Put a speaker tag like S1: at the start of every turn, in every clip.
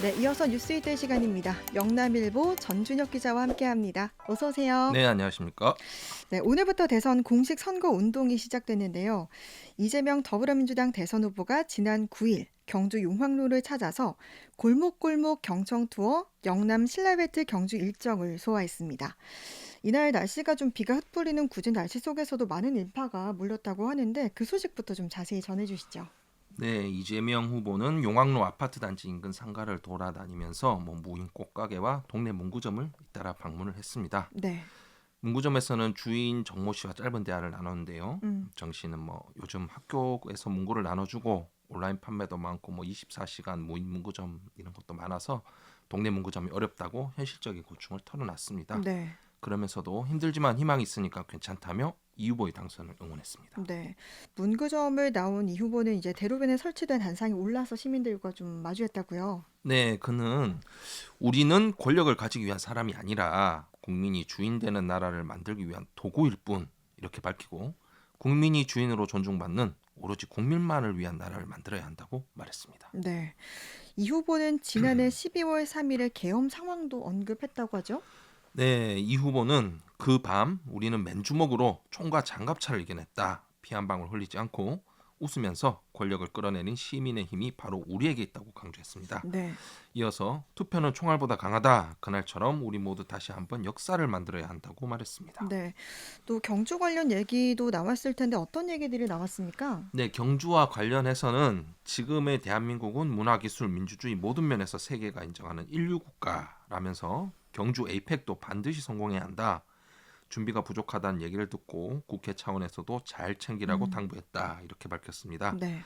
S1: 네, 이어서 뉴스이들 시간입니다. 영남일보 전준혁 기자와 함께합니다. 어서 오세요.
S2: 네, 안녕하십니까?
S1: 네, 오늘부터 대선 공식 선거 운동이 시작됐는데요. 이재명 더불어민주당 대선 후보가 지난 9일 경주 용황로를 찾아서 골목골목 경청 투어 영남 신라벨트 경주 일정을 소화했습니다. 이날 날씨가 좀 비가 흩뿌리는 궂은 날씨 속에서도 많은 인파가 몰렸다고 하는데 그 소식부터 좀 자세히 전해주시죠.
S2: 네, 이재명 후보는 용왕로 아파트 단지 인근 상가를 돌아다니면서 무인 꽃가게와 동네 문구점을 잇따라 방문을 했습니다.
S1: 네.
S2: 문구점에서는 주인 정모 씨와 짧은 대화를 나눴는데요.
S1: 음.
S2: 정 씨는 요즘 학교에서 문구를 나눠주고 온라인 판매도 많고 24시간 무인 문구점 이런 것도 많아서 동네 문구점이 어렵다고 현실적인 고충을 털어놨습니다.
S1: 네.
S2: 그러면서도 힘들지만 희망이 있으니까 괜찮다며 이 후보의 당선을 응원했습니다.
S1: 네. 문구점을 나온 이 후보는 이제 대로변에 설치된 단상에 올라서 시민들과 좀 마주했다고요.
S2: 네, 그는 우리는 권력을 가지기 위한 사람이 아니라 국민이 주인 되는 나라를 만들기 위한 도구일 뿐 이렇게 밝히고 국민이 주인으로 존중받는 오로지 국민만을 위한 나라를 만들어야 한다고 말했습니다.
S1: 네. 이 후보는 지난해 12월 3일에 계엄 상황도 언급했다고 하죠?
S2: 네, 이 후보는 그 밤 우리는 맨주먹으로 총과 장갑차를 이겨냈다. 피 한 방울 흘리지 않고 웃으면서 권력을 끌어내린 시민의 힘이 바로 우리에게 있다고 강조했습니다.
S1: 네.
S2: 이어서 투표는 총알보다 강하다. 그날처럼 우리 모두 다시 한번 역사를 만들어야 한다고 말했습니다.
S1: 네. 또 경주 관련 얘기도 나왔을 텐데 어떤 얘기들이 나왔습니까?
S2: 네, 경주와 관련해서는 지금의 대한민국은 문화기술 민주주의 모든 면에서 세계가 인정하는 인류 국가라면서 경주 에이펙도 반드시 성공해야 한다. 준비가 부족하다는 얘기를 듣고 국회 차원에서도 잘 챙기라고
S1: 음.
S2: 당부했다. 이렇게 밝혔습니다.
S1: 네.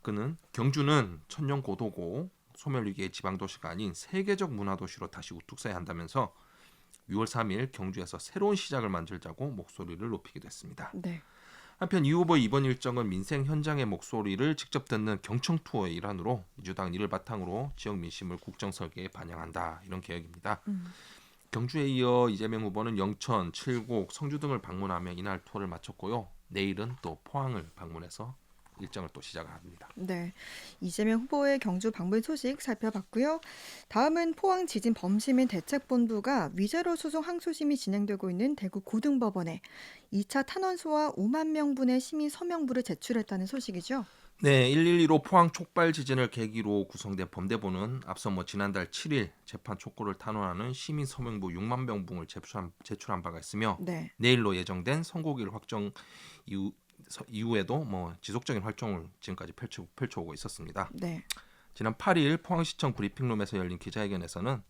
S2: 그는 경주는 천년 고도고 소멸위기의 지방도시가 아닌 세계적 문화도시로 다시 우뚝 서야 한다면서 6월 3일 경주에서 새로운 시작을 만들자고 목소리를 높이기도 했습니다.
S1: 네.
S2: 한편 이 후보의 이번 일정은 민생 현장의 목소리를 직접 듣는 경청 투어의 일환으로 민주당 이를 바탕으로 지역 민심을 국정 설계에 반영한다 이런 계획입니다.
S1: 음.
S2: 경주에 이어 이재명 후보는 영천, 칠곡, 성주 등을 방문하며 이날 투어를 마쳤고요. 내일은 또 포항을 방문해서 일정을 또 시작을 합니다.
S1: 네. 이재명 후보의 경주 방문 소식 살펴봤고요. 다음은 포항 지진 범시민 대책본부가 위자료 소송 항소심이 진행되고 있는 대구 고등법원에 2차 탄원서와 5만 명분의 시민 서명부를 제출했다는 소식이죠.
S2: 네, 112로 포항 촉발 지진을 계기로 구성된 범대본은 앞서 지난달 7일 재판 촉구를 탄원하는 시민 서명부 6만 명분을 제출한 바가 있으며
S1: 네.
S2: 내일로 예정된 선고일 확정 이후에도 지속적인 활동을 지금까지 펼쳐오고 있었습니다.
S1: 네.
S2: 지난 8일 포항시청 브리핑룸에서 열린 기자회견에서는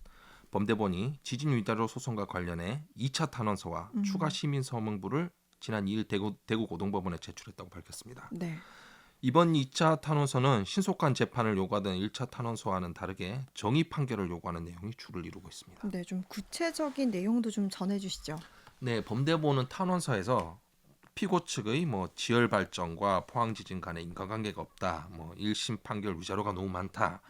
S2: 범대본이 지진 위자료 소송과 관련해 2차 탄원서와 추가 시민 서명부를 지난 2일 대구 고등법원에 제출했다고 밝혔습니다.
S1: 네.
S2: 이번 2차 탄원서는 신속한 재판을 요구하던 1차 탄원서와는 다르게 정의 판결을 요구하는 내용이 주를 이루고 있습니다.
S1: 네, 좀 구체적인 내용도 좀 전해 주시죠.
S2: 네, 범대본은 탄원서에서 피고 측의 지열 발전과 포항 지진 간의 인과관계가 없다, 1심 판결 위자료가 너무 많다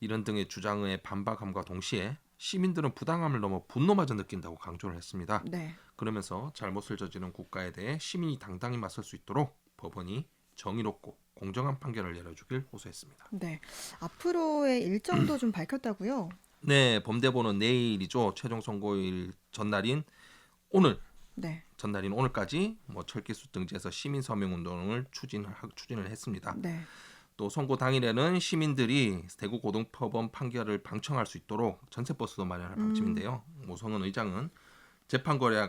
S2: 이런 등의 주장에 반박함과 동시에 시민들은 부당함을 넘어 분노마저 느낀다고 강조를 했습니다.
S1: 네.
S2: 그러면서 잘못을 저지른 국가에 대해 시민이 당당히 맞설 수 있도록 법원이 정의롭고 공정한 판결을 내려주길 호소했습니다.
S1: 네. 앞으로의 일정도 좀 밝혔다고요?
S2: 네, 범대본은 내일이죠. 최종 선고일
S1: 네.
S2: 전날인 오늘까지 철기수 등지에서 시민 서명 운동을 추진을 했습니다.
S1: 네.
S2: 또 선고 당일에는 시민들이 대구 고등법원 판결을 방청할 수 있도록 전세버스도 마련할 방침인데요. 오성은 의장은 재판 거래와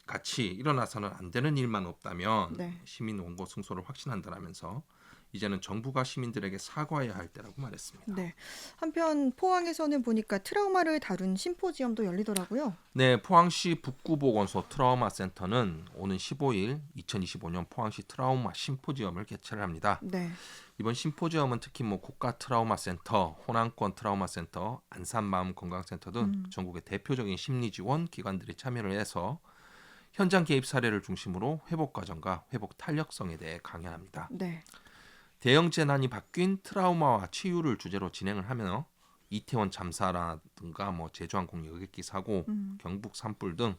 S2: 같이 일어나서는 안 되는 일만 없다면
S1: 네.
S2: 시민 원고 승소를 확신한다라면서 이제는 정부가 시민들에게 사과해야 할 때라고 말했습니다.
S1: 네. 한편 포항에서는 보니까 트라우마를 다룬 심포지엄도 열리더라고요.
S2: 네, 포항시 북구보건소 트라우마 센터는 오는 15일 2025년 포항시 트라우마 심포지엄을 개최를 합니다.
S1: 네.
S2: 이번 심포지엄은 특히 국가 트라우마 센터, 호남권 트라우마 센터, 안산마음건강센터 등 전국의 대표적인 심리 지원 기관들이 참여를 해서 현장 개입 사례를 중심으로 회복 과정과 회복 탄력성에 대해 강연합니다.
S1: 네.
S2: 대형 재난이 바뀐 트라우마와 치유를 주제로 진행을 하며 이태원 참사라든가 제주항공 여객기 사고, 경북 산불 등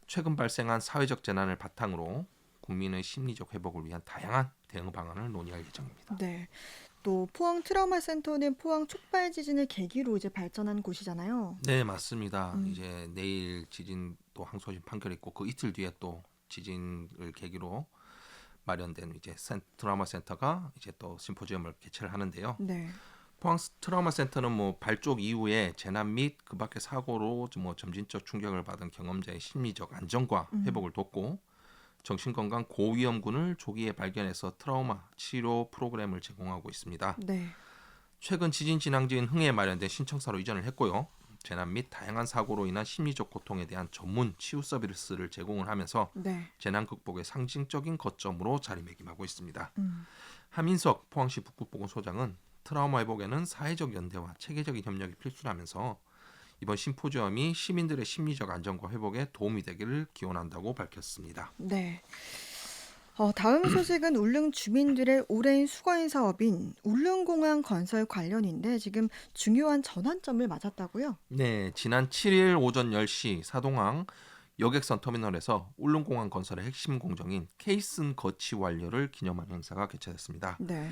S2: 최근 발생한 사회적 재난을 바탕으로 국민의 심리적 회복을 위한 다양한 대응 방안을 논의할 예정입니다.
S1: 네. 또 포항 트라우마 센터는 포항 촉발 지진을 계기로 이제 발전한 곳이잖아요.
S2: 네, 맞습니다.
S1: 음,
S2: 이제 내일 지진 또 항소심 판결이 있고 그 이틀 뒤에 또 지진을 계기로 마련된 이제 트라우마 센터가 이제 또 심포지엄을 개최를 하는데요.
S1: 네.
S2: 포항 트라우마 센터는 뭐 발족 이후에 재난 및 그 밖의 사고로 뭐 점진적 충격을 받은 경험자의 심리적 안정과
S1: 음,
S2: 회복을 돕고 정신건강 고위험군을 조기에 발견해서 트라우마 치료 프로그램을 제공하고 있습니다.
S1: 네.
S2: 최근 지진 진앙지인 흥해에 마련된 신청사로 이전을 했고요. 재난 및 다양한 사고로 인한 심리적 고통에 대한 전문 치유 서비스를 제공을 하면서
S1: 네.
S2: 재난 극복의 상징적인 거점으로 자리매김하고 있습니다.
S1: 음,
S2: 하민석 포항시 북극보건소장은 트라우마 회복에는 사회적 연대와 체계적인 협력이 필수라면서 이번 심포지엄이 시민들의 심리적 안정과 회복에 도움이 되기를 기원한다고 밝혔습니다.
S1: 네. 다음 소식은 울릉 주민들의 오랜 수거인 사업인 울릉공항 건설 관련인데 지금 중요한 전환점을 맞았다고요?
S2: 네, 지난 7일 오전 10시 사동항 여객선 터미널에서 울릉공항 건설의 핵심 공정인 케이슨 거치 완료를 기념하는 행사가 개최됐습니다.
S1: 네.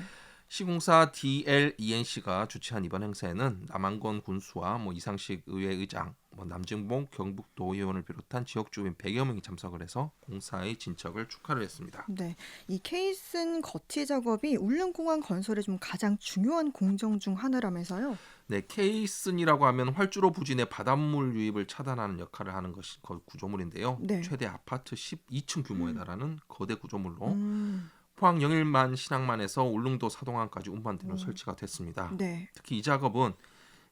S2: 시공사 DLENC가 주최한 이번 행사에는 남한권 군수와 이상식 의회의장, 남진봉 경북도의원을 비롯한 지역 주민 100여 명이 참석을 해서 공사의 진척을 축하를 했습니다.
S1: 네. 이 케이슨 거치 작업이 울릉공항 건설의 좀 가장 중요한 공정 중 하나라면서요?
S2: 네, 케이슨이라고 하면 활주로 부진의 바닷물 유입을 차단하는 역할을 하는 것이 구조물인데요.
S1: 네.
S2: 최대 아파트 12층 규모에 달하는 거대 구조물로
S1: 음,
S2: 포항 영일만 신항만에서 울릉도 사동항까지 운반대로
S1: 오,
S2: 설치가 됐습니다.
S1: 네.
S2: 특히 이 작업은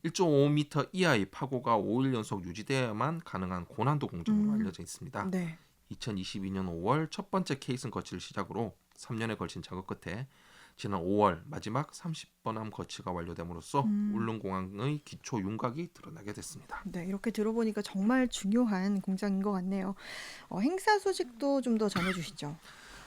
S2: 1.5m 이하의 파고가 5일 연속 유지되어야만 가능한 고난도 공정으로
S1: 음,
S2: 알려져 있습니다.
S1: 네.
S2: 2022년 5월 첫 번째 케이슨 거치를 시작으로 3년에 걸친 작업 끝에 지난 5월 마지막 30번함 거치가 완료됨으로써
S1: 음,
S2: 울릉공항의 기초 윤곽이 드러나게 됐습니다.
S1: 네. 이렇게 들어보니까 정말 중요한 공장인 것 같네요. 행사 소식도 좀 더 전해주시죠.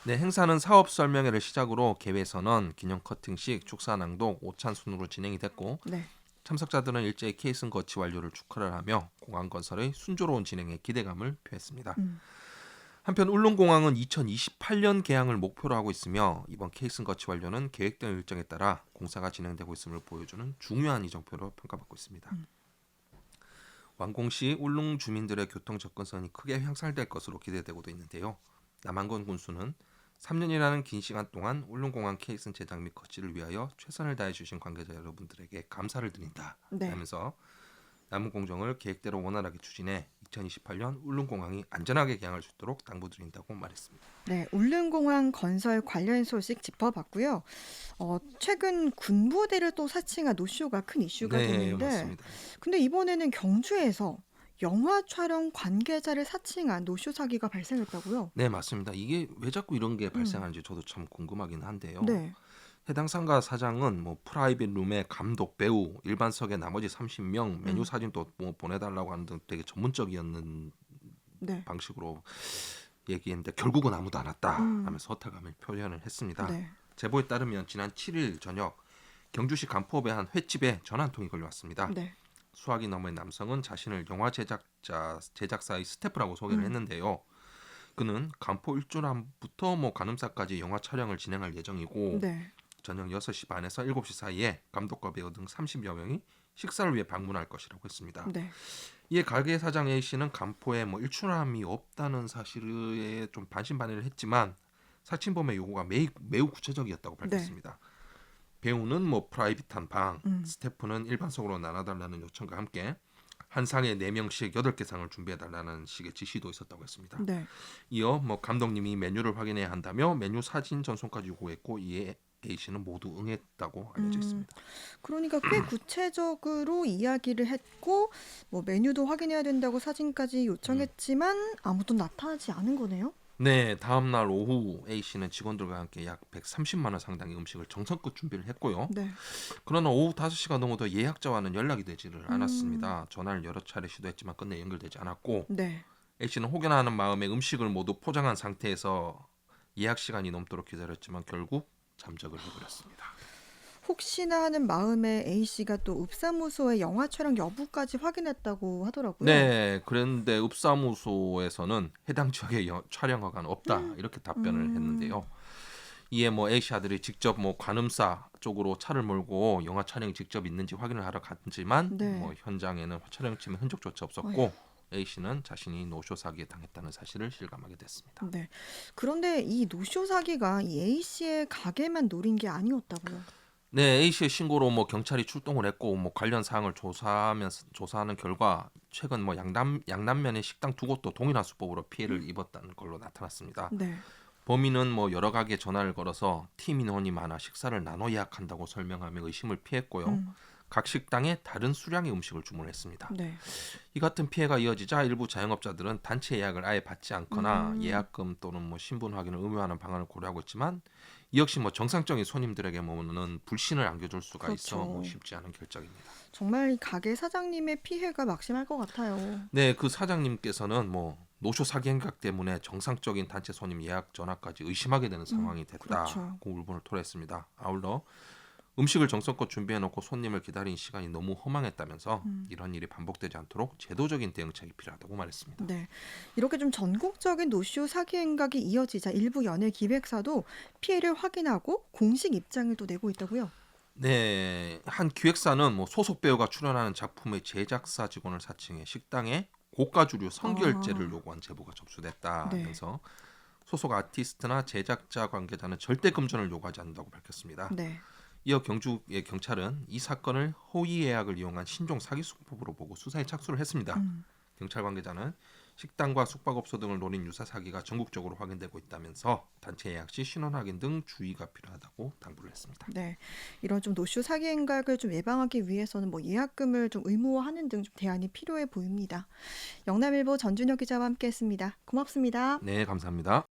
S2: 네, 행사는 사업 설명회를 시작으로 개회선언, 기념 커팅식, 축사 낭독, 오찬 순으로 진행이 됐고
S1: 네.
S2: 참석자들은 일제히 케이슨 거치 완료를 축하를 하며 공항 건설의 순조로운 진행에 기대감을 표했습니다.
S1: 음,
S2: 한편 울릉공항은 2028년 개항을 목표로 하고 있으며 이번 케이슨 거치 완료는 계획된 일정에 따라 공사가 진행되고 있음을 보여주는 중요한 이정표로 평가받고 있습니다.
S1: 음,
S2: 완공 시 울릉 주민들의 교통 접근성이 크게 향상될 것으로 기대되고도 있는데요. 남한권 군수는 3년이라는 긴 시간 동안 울릉공항 케이슨 제작 및 거치를 위하여 최선을 다해 주신 관계자 여러분들에게 감사를 드린다
S1: 네.
S2: 라면서 남은 공정을 계획대로 원활하게 추진해 2028년 울릉공항이 안전하게 개항할 수 있도록 당부드린다고 말했습니다.
S1: 네. 울릉공항 건설 관련 소식 짚어봤고요. 최근 군부대를 또 사칭한 노쇼가 큰 이슈가
S2: 네,
S1: 됐는데,
S2: 맞습니다.
S1: 근데 이번에는 경주에서 영화 촬영 관계자를 사칭한 노쇼 사기가 발생했다고요?
S2: 네, 맞습니다. 이게 왜 자꾸 이런 게
S1: 음,
S2: 발생하는지 저도 참 궁금하긴 한데요.
S1: 네.
S2: 해당 상가 사장은 프라이빗 룸에 감독, 배우, 일반석의 나머지 30명 메뉴
S1: 음,
S2: 사진도 보내달라고 하는 등 되게 전문적이었는
S1: 네.
S2: 방식으로 얘기했는데 결국은 아무도 안 왔다
S1: 음,
S2: 하면서 허탈감을 표현을 했습니다.
S1: 네.
S2: 제보에 따르면 지난 7일 저녁 경주시 간포읍의 한 횟집에 전화 한 통이 걸려왔습니다.
S1: 네.
S2: 수학이 넘은 남성은 자신을 영화 제작사의 스태프라고 소개를
S1: 음,
S2: 했는데요. 그는 간포 일주람부터 가늠사까지 영화 촬영을 진행할 예정이고
S1: 네.
S2: 저녁 6시 반에서 7시 사이에 감독과 배우 등 30여 명이 식사를 위해 방문할 것이라고 했습니다.
S1: 네.
S2: 이에 가게 사장 A 씨는 간포에 일출함이 없다는 사실에 좀 반신반의를 했지만 사칭범의 요구가 매우 구체적이었다고
S1: 네.
S2: 밝혔습니다. 배우는 프라이빗한 방,
S1: 음,
S2: 스태프는 일반석으로 나눠달라는 요청과 함께 한 상에 4명씩 8개 상을 준비해달라는 식의 지시도 있었다고 했습니다.
S1: 네.
S2: 이어 감독님이 메뉴를 확인해야 한다며 메뉴 사진 전송까지 요구했고 이에 A씨는 모두 응했다고 알려져
S1: 음,
S2: 있습니다.
S1: 그러니까 꽤 구체적으로 이야기를 했고, 메뉴도 확인해야 된다고 사진까지
S2: 음.
S1: 요청했지만 아무도 나타나지 않은 거네요?
S2: 네, 다음 날 오후 A씨는 직원들과 함께 약 130만 원 상당의 음식을 정성껏 준비를 했고요.
S1: 네.
S2: 그러나 오후 5시가 넘어도 예약자와는 연락이 되지를
S1: 음,
S2: 않았습니다. 전화를 여러 차례 시도했지만 끝내 연결되지 않았고
S1: 네.
S2: A씨는 혹여나하는 마음에 음식을 모두 포장한 상태에서 예약 시간이 넘도록 기다렸지만 결국 잠적을 해버렸습니다.
S1: 혹시나 하는 마음에 A씨가 또 읍사무소의 영화 촬영 여부까지 확인했다고 하더라고요.
S2: 네, 그런데 읍사무소에서는 해당 지역에 촬영 허가는 없다 이렇게 답변을
S1: 음,
S2: 했는데요. 이에 뭐 A씨 아들이 직접 뭐 관음사 쪽으로 차를 몰고 영화 촬영이 직접 있는지 확인을 하러 갔지만
S1: 네.
S2: 뭐 현장에는 촬영팀의 흔적조차
S1: 어휴.
S2: 없었고 A씨는 자신이 노쇼 사기에 당했다는 사실을 실감하게 됐습니다.
S1: 네. 그런데 이 노쇼 사기가 이 A씨의 가게만 노린 게 아니었다고요?
S2: 네, A씨의 신고로 뭐 경찰이 출동을 했고 뭐 관련 사항을 조사하는 결과 최근 뭐 양남면의 식당 두 곳도 동일한 수법으로 피해를 입었다는 걸로 나타났습니다.
S1: 네.
S2: 범인은 뭐 여러 가게 전화를 걸어서 팀 인원이 많아 식사를 나눠 예약한다고 설명하며 의심을 피했고요.
S1: 음.
S2: 각 식당에 다른 수량의 음식을 주문했습니다.
S1: 네.
S2: 이 같은 피해가 이어지자 일부 자영업자들은 단체 예약을 아예 받지 않거나 예약금 또는 뭐 신분 확인을 의무화하는 방안을 고려하고 있지만 이 역시 뭐 정상적인 손님들에게 뭐는 불신을 안겨줄 수가 있어 뭐
S1: 그렇죠.
S2: 쉽지 않은 결정입니다.
S1: 정말 이 가게 사장님의 피해가 막심할 것 같아요.
S2: 네, 그 사장님께서는 뭐 노쇼 사기 행각 때문에 정상적인 단체 손님 예약 전화까지 의심하게 되는 상황이
S1: 그렇죠.
S2: 됐다고 울분을 토로했습니다. 아울러 음식을 정성껏 준비해놓고 손님을 기다린 시간이 너무 허망했다면서 이런 일이 반복되지 않도록 제도적인 대응책이 필요하다고 말했습니다.
S1: 네. 이렇게 좀 전국적인 노쇼 사기 행각이 이어지자 일부 연예 기획사도 피해를 확인하고 공식 입장을 또 내고 있다고요?
S2: 네, 한 기획사는 뭐 소속 배우가 출연하는 작품의 제작사 직원을 사칭해 식당에 고가주류 성결제를
S1: 아,
S2: 요구한 제보가
S1: 네.
S2: 접수됐다면서 소속 아티스트나 제작자 관계자는 절대 금전을 요구하지 않는다고 밝혔습니다.
S1: 네.
S2: 이어 경주의 경찰은 이 사건을 허위 예약을 이용한 신종 사기 수법으로 보고 수사에 착수를 했습니다.
S1: 음.
S2: 경찰 관계자는 식당과 숙박업소 등을 노린 유사 사기가 전국적으로 확인되고 있다면서 단체 예약 시 신원 확인 등 주의가 필요하다고 당부를 했습니다.
S1: 네. 이런 좀 노쇼 사기 행각을 좀 예방하기 위해서는 뭐 예약금을 좀 의무화하는 등 좀 대안이 필요해 보입니다. 영남일보 전준혁 기자와 함께했습니다. 고맙습니다.
S2: 네, 감사합니다.